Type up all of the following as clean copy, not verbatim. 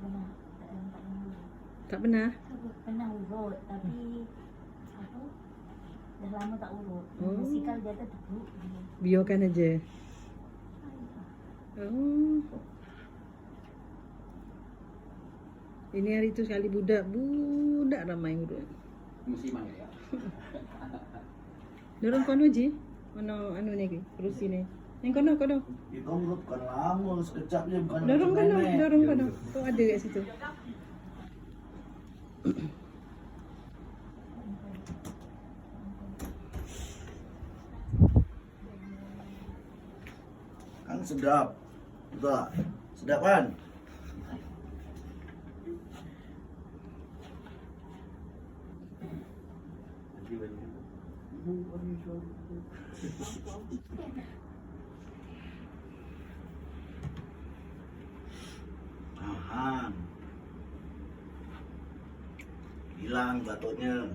pernah, tak pernah urut. Tak pernah? Pernah urut, tapi apa? Dah lama tak urut. Oh. Mesti kalau dia kata teruk. Biarkan aja. Oh. Ini hari tu sekali budak ramai urut. Musiman ya. Dorong kono je. Mana anu ni kerusi ni. Yang kono. Itu urut bukan lama, sekejap je bukan. Dorong kono, nenek. dorong kono. Tu ada kat situ. Kan sedap. Betul tak? Sedap kan? Tahan. Hilang batuknya.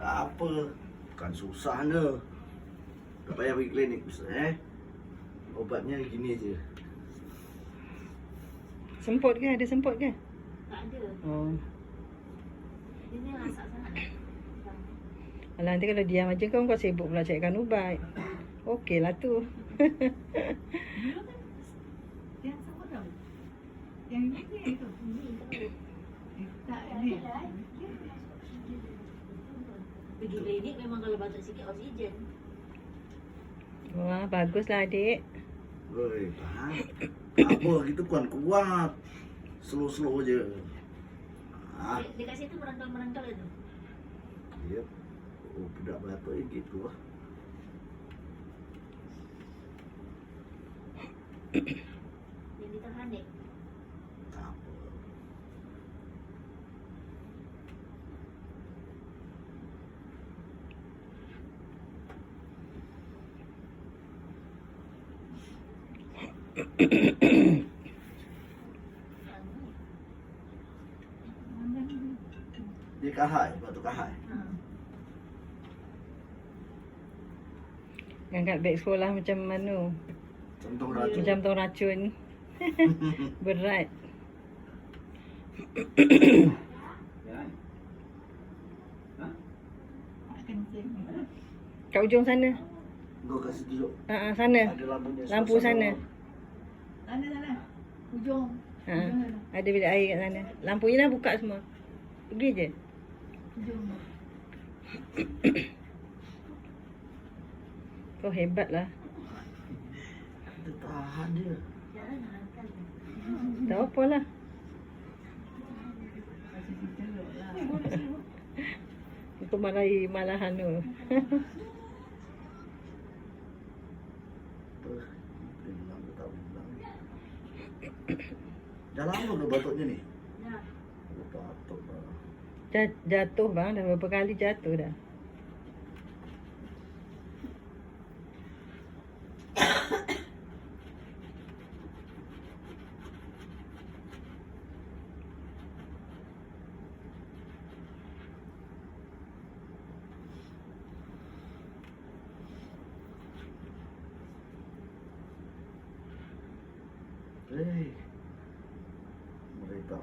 Tak apa. Bukan susahnya. Tak payah pergi klinik Ustaz Obatnya gini je. Semput ke? Ada semput ke? Tak ada. Oh. Dia ni masak sangat. Alah, nanti kalau diam aja kau sibuk pula carikan ubat. Okey lah tu. Dulu kan yang sama tau. Yang ini ke yang tu? Tak ni. Pergi klinik memang kalau batuk sikit oksigen. Wah, baguslah adik. Woi, tahan. Apa gitu kan kuat. Slow-slow je. Ah, Dekat situ merangkal-merangkal itu. dia budak batuk gitu lah. Yang ditahan dek. Tak apa. Dia kahai, batuk kahai. Angkat beg sekolah macam mana? Contoh racun. Macam tong racun. Berat. Ya. Hah? Kencing. Kat ujung sana. Kau kasih duduk. Sana. Ada lampunya. Lampu sana. Sana. Ujung. Ha. Ada bilik air kat sana. Lampunya dah buka semua. Pergi je. Ujung. Kau hebat lah. Dia tahan dia. Jangan angkat. Tak apa lah. Kasi diteluk lah. Itu malah anu. Bilang dia tak bilang. Dah lama ke batuknya ni? Nah, Batuk dah. Jatuh bang. Dah berapa kali jatuh dah. Hei, mereka.